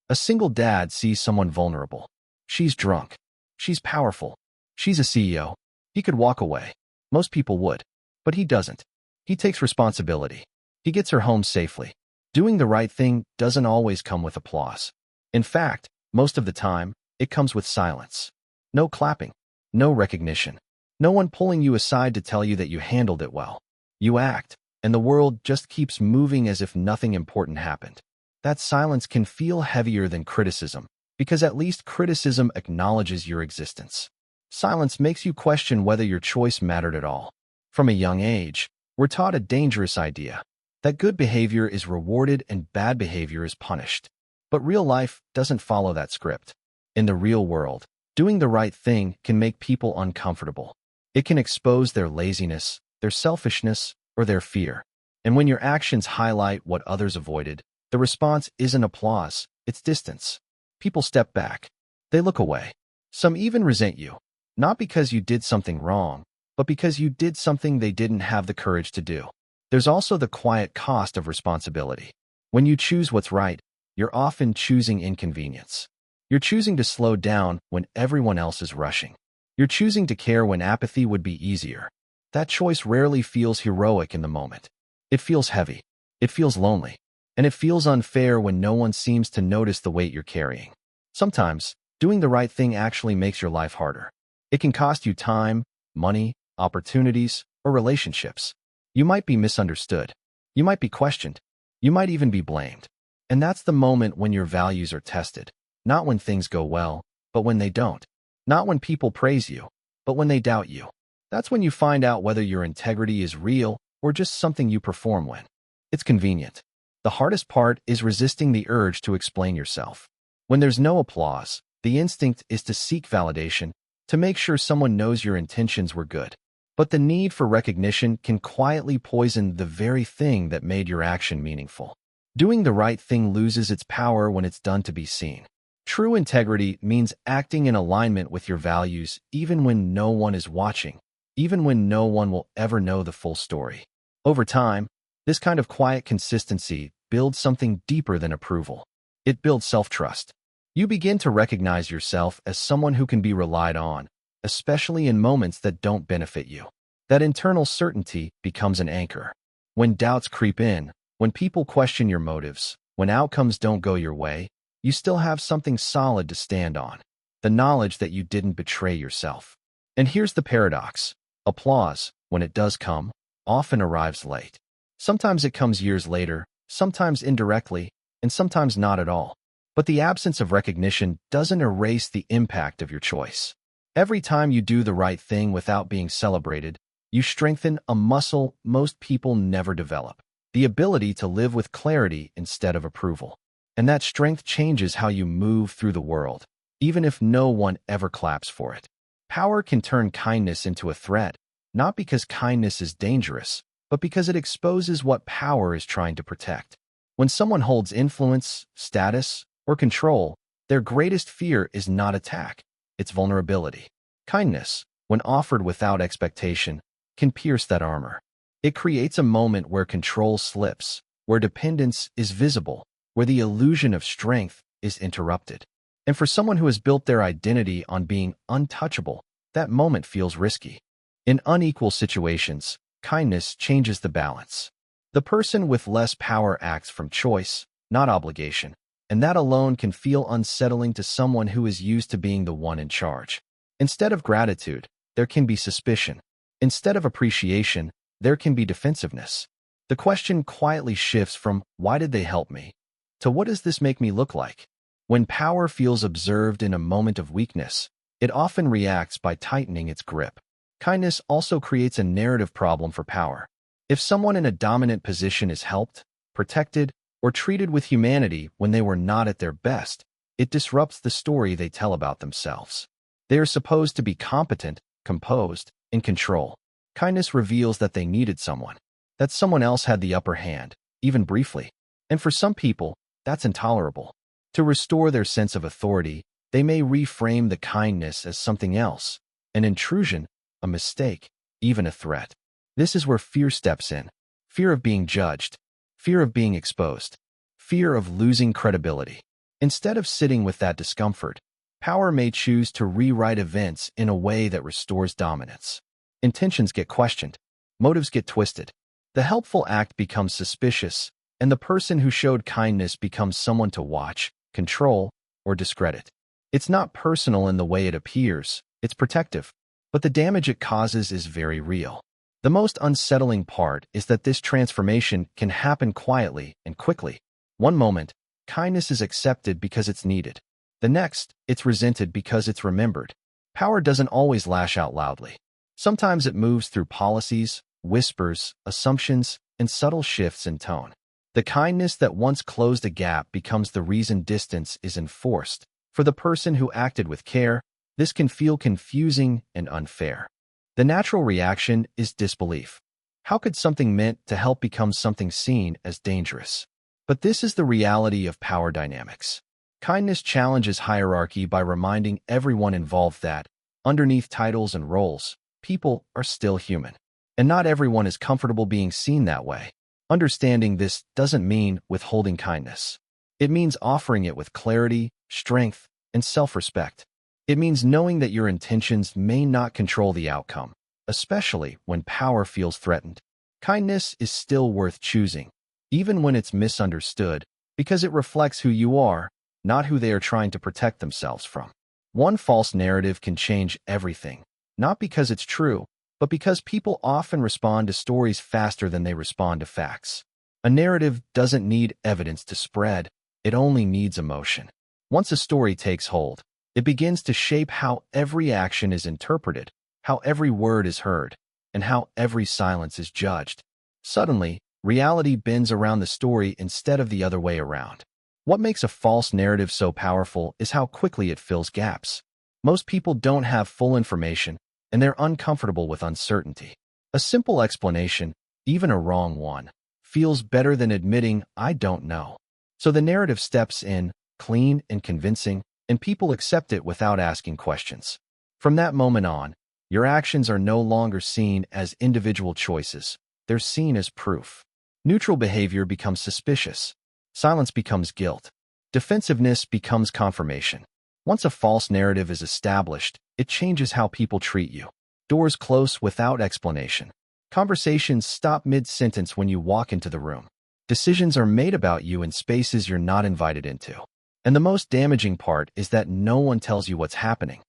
A single dad sees someone vulnerable. She's drunk. She's powerful. She's a CEO. He could walk away. Most people would. But he doesn't. He takes responsibility. He gets her home safely. Doing the right thing doesn't always come with applause. In fact, most of the time, it comes with silence. No clapping. No recognition. No one pulling you aside to tell you that you handled it well. You act, and the world just keeps moving as if nothing important happened. That silence can feel heavier than criticism, because at least criticism acknowledges your existence. Silence makes you question whether your choice mattered at all. From a young age, we're taught a dangerous idea, that good behavior is rewarded and bad behavior is punished. But real life doesn't follow that script. In the real world, doing the right thing can make people uncomfortable. It can expose their laziness, their selfishness, or their fear. And when your actions highlight what others avoided, the response isn't applause, it's distance. People step back. They look away. Some even resent you, not because you did something wrong, but because you did something they didn't have the courage to do. There's also the quiet cost of responsibility. When you choose what's right, you're often choosing inconvenience. You're choosing to slow down when everyone else is rushing. You're choosing to care when apathy would be easier. That choice rarely feels heroic in the moment. It feels heavy. It feels lonely. And it feels unfair when no one seems to notice the weight you're carrying. Sometimes, doing the right thing actually makes your life harder. It can cost you time, money, opportunities, or relationships. You might be misunderstood. You might be questioned. You might even be blamed. And that's the moment when your values are tested. Not when things go well, but when they don't. Not when people praise you, but when they doubt you. That's when you find out whether your integrity is real or just something you perform when. It's convenient. The hardest part is resisting the urge to explain yourself. When there's no applause, the instinct is to seek validation, to make sure someone knows your intentions were good. But the need for recognition can quietly poison the very thing that made your action meaningful. Doing the right thing loses its power when it's done to be seen. True integrity means acting in alignment with your values even when no one is watching, even when no one will ever know the full story. Over time, this kind of quiet consistency builds something deeper than approval. It builds self-trust. You begin to recognize yourself as someone who can be relied on, especially in moments that don't benefit you. That internal certainty becomes an anchor. When doubts creep in, when people question your motives, when outcomes don't go your way, you still have something solid to stand on. The knowledge that you didn't betray yourself. And here's the paradox. Applause, when it does come, often arrives late. Sometimes it comes years later, sometimes indirectly, and sometimes not at all. But the absence of recognition doesn't erase the impact of your choice. Every time you do the right thing without being celebrated, you strengthen a muscle most people never develop. The ability to live with clarity instead of approval. And that strength changes how you move through the world, even if no one ever claps for it. Power can turn kindness into a threat, not because kindness is dangerous, but because it exposes what power is trying to protect. When someone holds influence, status, or control, their greatest fear is not attack, it's vulnerability. Kindness, when offered without expectation, can pierce that armor. It creates a moment where control slips, where dependence is visible, where the illusion of strength is interrupted. And for someone who has built their identity on being untouchable, that moment feels risky. In unequal situations, kindness changes the balance. The person with less power acts from choice, not obligation, and that alone can feel unsettling to someone who is used to being the one in charge. Instead of gratitude, there can be suspicion. Instead of appreciation, there can be defensiveness. The question quietly shifts from, why did they help me, to what does this make me look like? When power feels observed in a moment of weakness, it often reacts by tightening its grip. Kindness also creates a narrative problem for power. If someone in a dominant position is helped, protected, or treated with humanity when they were not at their best, it disrupts the story they tell about themselves. They are supposed to be competent, composed, in control. Kindness reveals that they needed someone, that someone else had the upper hand, even briefly. And for some people, that's intolerable. To restore their sense of authority, they may reframe the kindness as something else, an intrusion, a mistake, even a threat. This is where fear steps in. Fear of being judged, fear of being exposed, fear of losing credibility. Instead of sitting with that discomfort, power may choose to rewrite events in a way that restores dominance. Intentions get questioned, motives get twisted. The helpful act becomes suspicious, and the person who showed kindness becomes someone to watch, control, or discredit. It's not personal in the way it appears, it's protective, but the damage it causes is very real. The most unsettling part is that this transformation can happen quietly and quickly. One moment, kindness is accepted because it's needed. The next, it's resented because it's remembered. Power doesn't always lash out loudly. Sometimes it moves through policies, whispers, assumptions, and subtle shifts in tone. The kindness that once closed a gap becomes the reason distance is enforced. For the person who acted with care, this can feel confusing and unfair. The natural reaction is disbelief. How could something meant to help become something seen as dangerous? But this is the reality of power dynamics. Kindness challenges hierarchy by reminding everyone involved that, underneath titles and roles, people are still human. And not everyone is comfortable being seen that way. Understanding this doesn't mean withholding kindness. It means offering it with clarity, strength, and self-respect. It means knowing that your intentions may not control the outcome, especially when power feels threatened. Kindness is still worth choosing, even when it's misunderstood, because it reflects who you are, not who they are trying to protect themselves from. One false narrative can change everything, not because it's true, but because people often respond to stories faster than they respond to facts. A narrative doesn't need evidence to spread, it only needs emotion. Once a story takes hold, it begins to shape how every action is interpreted, how every word is heard, and how every silence is judged. Suddenly, reality bends around the story instead of the other way around. What makes a false narrative so powerful is how quickly it fills gaps. Most people don't have full information, and they're uncomfortable with uncertainty. A simple explanation, even a wrong one, feels better than admitting, "I don't know." So the narrative steps in, clean and convincing, and people accept it without asking questions. From that moment on, your actions are no longer seen as individual choices. They're seen as proof. Neutral behavior becomes suspicious. Silence becomes guilt. Defensiveness becomes confirmation. Once a false narrative is established, it changes how people treat you. Doors close without explanation. Conversations stop mid-sentence when you walk into the room. Decisions are made about you in spaces you're not invited into. And the most damaging part is that no one tells you what's happening.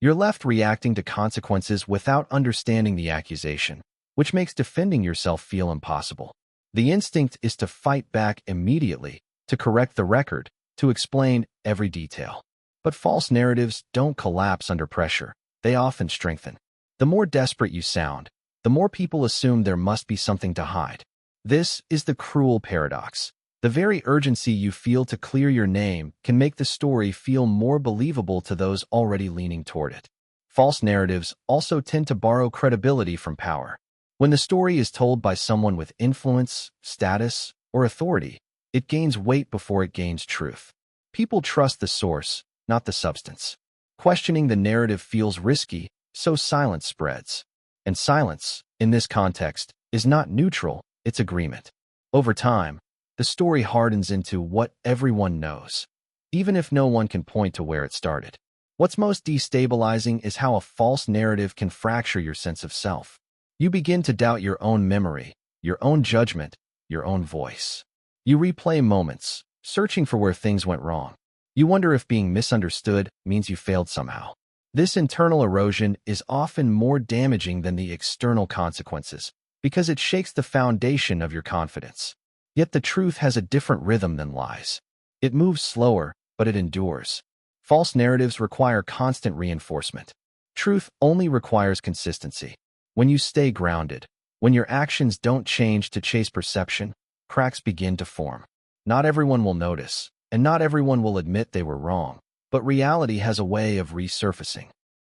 You're left reacting to consequences without understanding the accusation, which makes defending yourself feel impossible. The instinct is to fight back immediately, to correct the record, to explain every detail. But false narratives don't collapse under pressure. They often strengthen. The more desperate you sound, the more people assume there must be something to hide. This is the cruel paradox. The very urgency you feel to clear your name can make the story feel more believable to those already leaning toward it. False narratives also tend to borrow credibility from power. When the story is told by someone with influence, status, or authority, it gains weight before it gains truth. People trust the source, not the substance. Questioning the narrative feels risky, so silence spreads. And silence, in this context, is not neutral, it's agreement. Over time, the story hardens into what everyone knows, even if no one can point to where it started. What's most destabilizing is how a false narrative can fracture your sense of self. You begin to doubt your own memory, your own judgment, your own voice. You replay moments, searching for where things went wrong. You wonder if being misunderstood means you failed somehow. This internal erosion is often more damaging than the external consequences, because it shakes the foundation of your confidence. Yet the truth has a different rhythm than lies. It moves slower, but it endures. False narratives require constant reinforcement. Truth only requires consistency. When you stay grounded, when your actions don't change to chase perception, cracks begin to form. Not everyone will notice, and not everyone will admit they were wrong, but reality has a way of resurfacing.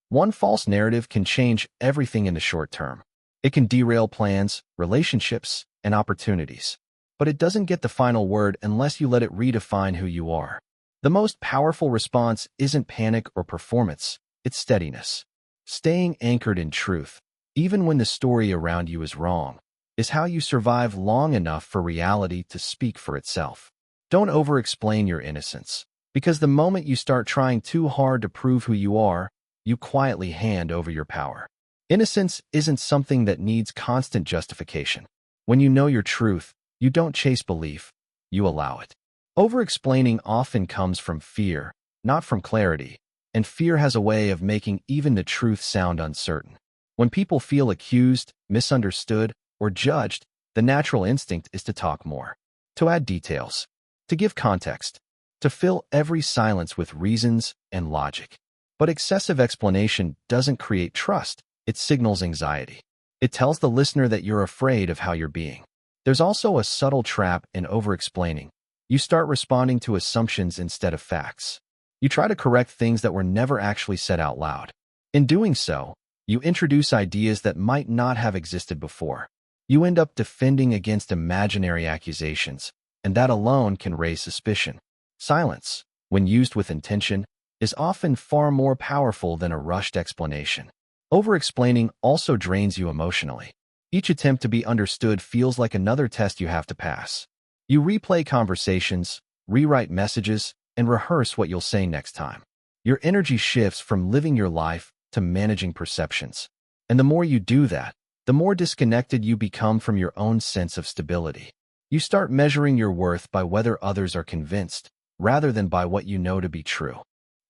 One false narrative can change everything in the short term. It can derail plans, relationships, and opportunities. But it doesn't get the final word unless you let it redefine who you are. The most powerful response isn't panic or performance, it's steadiness. Staying anchored in truth, even when the story around you is wrong, is how you survive long enough for reality to speak for itself. Don't over-explain your innocence. Because the moment you start trying too hard to prove who you are, you quietly hand over your power. Innocence isn't something that needs constant justification. When you know your truth, you don't chase belief, you allow it. Over-explaining often comes from fear, not from clarity, and fear has a way of making even the truth sound uncertain. When people feel accused, misunderstood, or judged, the natural instinct is to talk more, to add details, to give context, to fill every silence with reasons and logic. But excessive explanation doesn't create trust, it signals anxiety. It tells the listener that you're afraid of how you're being. There's also a subtle trap in over-explaining. You start responding to assumptions instead of facts. You try to correct things that were never actually said out loud. In doing so, you introduce ideas that might not have existed before. You end up defending against imaginary accusations, and that alone can raise suspicion. Silence, when used with intention, is often far more powerful than a rushed explanation. Over-explaining also drains you emotionally. Each attempt to be understood feels like another test you have to pass. You replay conversations, rewrite messages, and rehearse what you'll say next time. Your energy shifts from living your life to managing perceptions. And the more you do that, the more disconnected you become from your own sense of stability. You start measuring your worth by whether others are convinced, rather than by what you know to be true.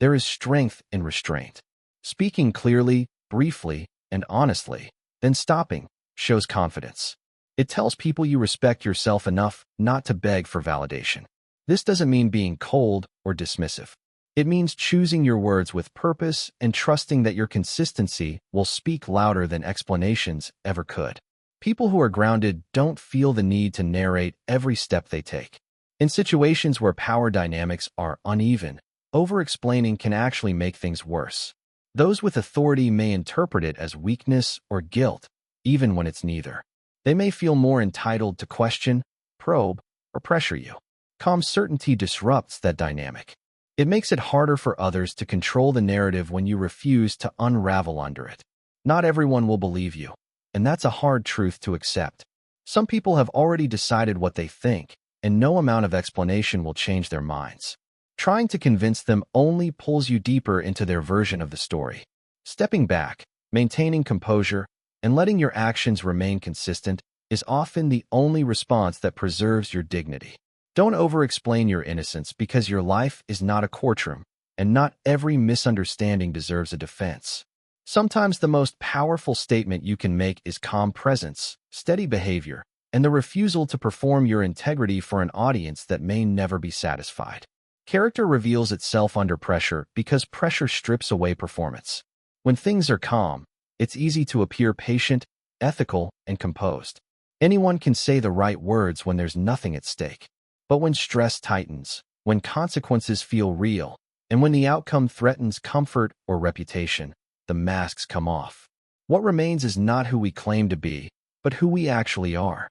There is strength in restraint. Speaking clearly, briefly, and honestly, then stopping, shows confidence. It tells people you respect yourself enough not to beg for validation. This doesn't mean being cold or dismissive. It means choosing your words with purpose and trusting that your consistency will speak louder than explanations ever could. People who are grounded don't feel the need to narrate every step they take. In situations where power dynamics are uneven, over-explaining can actually make things worse. Those with authority may interpret it as weakness or guilt, even when it's neither. They may feel more entitled to question, probe, or pressure you. Calm certainty disrupts that dynamic. It makes it harder for others to control the narrative when you refuse to unravel under it. Not everyone will believe you, and that's a hard truth to accept. Some people have already decided what they think, and no amount of explanation will change their minds. Trying to convince them only pulls you deeper into their version of the story. Stepping back, maintaining composure, and letting your actions remain consistent is often the only response that preserves your dignity. Don't over-explain your innocence because your life is not a courtroom, and not every misunderstanding deserves a defense. Sometimes the most powerful statement you can make is calm presence, steady behavior, and the refusal to perform your integrity for an audience that may never be satisfied. Character reveals itself under pressure because pressure strips away performance. When things are calm, it's easy to appear patient, ethical, and composed. Anyone can say the right words when there's nothing at stake. But when stress tightens, when consequences feel real, and when the outcome threatens comfort or reputation, the masks come off. What remains is not who we claim to be, but who we actually are.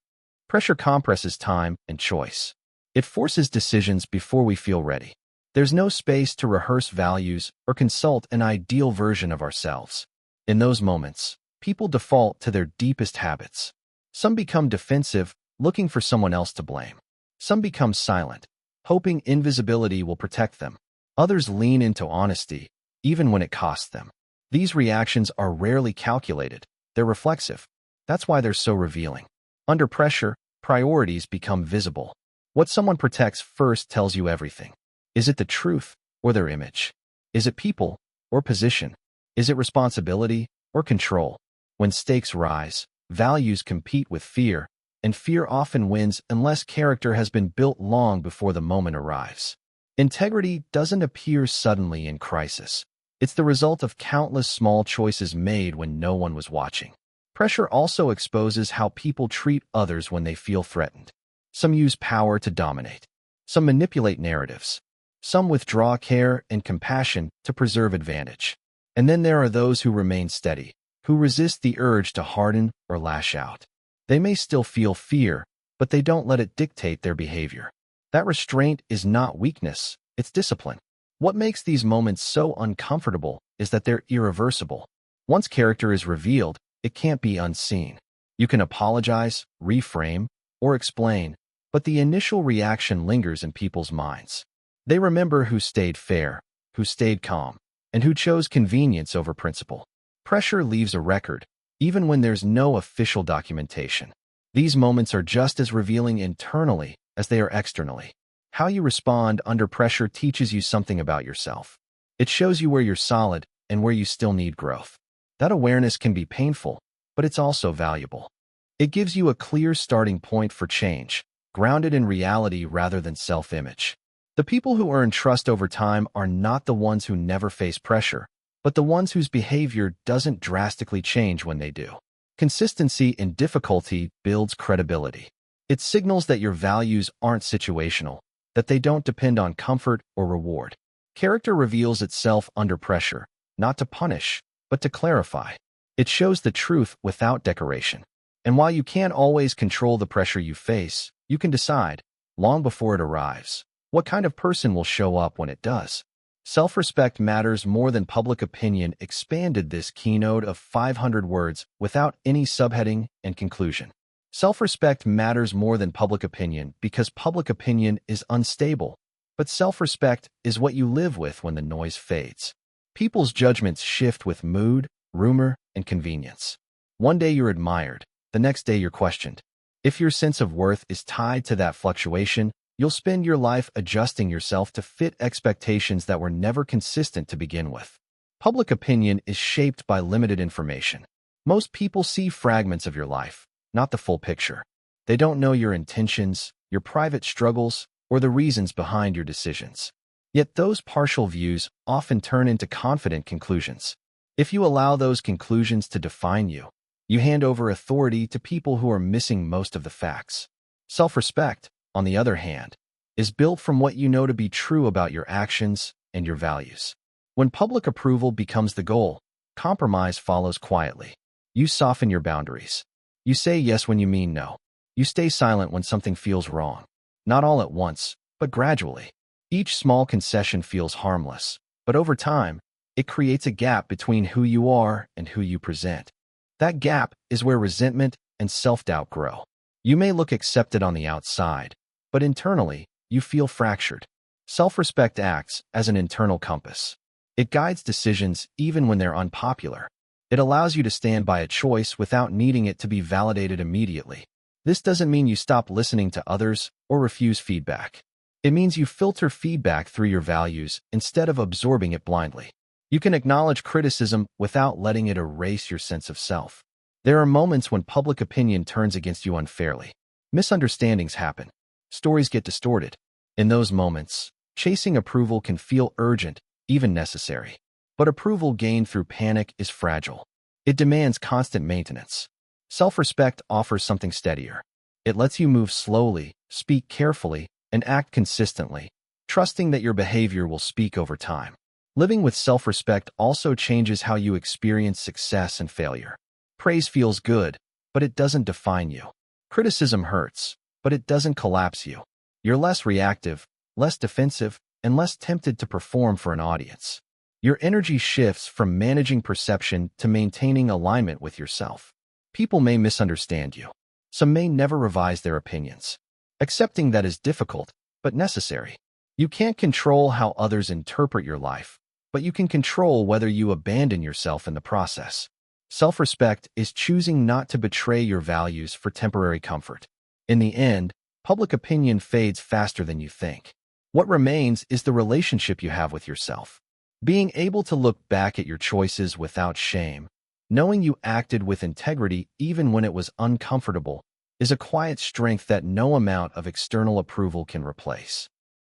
Pressure compresses time and choice. It forces decisions before we feel ready. There's no space to rehearse values or consult an ideal version of ourselves. In those moments, people default to their deepest habits. Some become defensive, looking for someone else to blame. Some become silent, hoping invisibility will protect them. Others lean into honesty, even when it costs them. These reactions are rarely calculated. They're reflexive. That's why they're so revealing. Under pressure, priorities become visible. What someone protects first tells you everything. Is it the truth or their image? Is it people or position? Is it responsibility or control? When stakes rise, values compete with fear, and fear often wins unless character has been built long before the moment arrives. Integrity doesn't appear suddenly in crisis. It's the result of countless small choices made when no one was watching. Pressure also exposes how people treat others when they feel threatened. Some use power to dominate. Some manipulate narratives. Some withdraw care and compassion to preserve advantage. And then there are those who remain steady, who resist the urge to harden or lash out. They may still feel fear, but they don't let it dictate their behavior. That restraint is not weakness, it's discipline. What makes these moments so uncomfortable is that they're irreversible. Once character is revealed, it can't be unseen. You can apologize, reframe, or explain, but the initial reaction lingers in people's minds. They remember who stayed fair, who stayed calm, and who chose convenience over principle. Pressure leaves a record, even when there's no official documentation. These moments are just as revealing internally as they are externally. How you respond under pressure teaches you something about yourself. It shows you where you're solid and where you still need growth. That awareness can be painful, but it's also valuable. It gives you a clear starting point for change, grounded in reality rather than self-image. The people who earn trust over time are not the ones who never face pressure, but the ones whose behavior doesn't drastically change when they do. Consistency in difficulty builds credibility. It signals that your values aren't situational, that they don't depend on comfort or reward. Character reveals itself under pressure, not to punish, but to clarify. It shows the truth without decoration. And while you can't always control the pressure you face, you can decide, long before it arrives, what kind of person will show up when it does. Self-respect matters more than public opinion expanded this keynote of 500 words without any subheading and conclusion. Self-respect matters more than public opinion because public opinion is unstable, but self-respect is what you live with when the noise fades. People's judgments shift with mood, rumor, and convenience. One day you're admired, the next day you're questioned. If your sense of worth is tied to that fluctuation, you'll spend your life adjusting yourself to fit expectations that were never consistent to begin with. Public opinion is shaped by limited information. Most people see fragments of your life, not the full picture. They don't know your intentions, your private struggles, or the reasons behind your decisions. Yet those partial views often turn into confident conclusions. If you allow those conclusions to define you, you hand over authority to people who are missing most of the facts. Self-respect, on the other hand, is built from what you know to be true about your actions and your values. When public approval becomes the goal, compromise follows quietly. You soften your boundaries. You say yes when you mean no. You stay silent when something feels wrong. Not all at once, but gradually. Each small concession feels harmless, but over time, it creates a gap between who you are and who you present. That gap is where resentment and self-doubt grow. You may look accepted on the outside, but internally, you feel fractured. Self-respect acts as an internal compass. It guides decisions even when they're unpopular. It allows you to stand by a choice without needing it to be validated immediately. This doesn't mean you stop listening to others or refuse feedback. It means you filter feedback through your values instead of absorbing it blindly. You can acknowledge criticism without letting it erase your sense of self. There are moments when public opinion turns against you unfairly. Misunderstandings happen. Stories get distorted. In those moments, chasing approval can feel urgent, even necessary. But approval gained through panic is fragile. It demands constant maintenance. Self-respect offers something steadier. It lets you move slowly, speak carefully, and act consistently, trusting that your behavior will speak over time. Living with self-respect also changes how you experience success and failure. Praise feels good, but it doesn't define you. Criticism hurts, but it doesn't collapse you. You're less reactive, less defensive, and less tempted to perform for an audience. Your energy shifts from managing perception to maintaining alignment with yourself. People may misunderstand you. Some may never revise their opinions. Accepting that is difficult, but necessary. You can't control how others interpret your life, but you can control whether you abandon yourself in the process. Self-respect is choosing not to betray your values for temporary comfort. In the end, public opinion fades faster than you think. What remains is the relationship you have with yourself. Being able to look back at your choices without shame, knowing you acted with integrity even when it was uncomfortable, is a quiet strength that no amount of external approval can replace.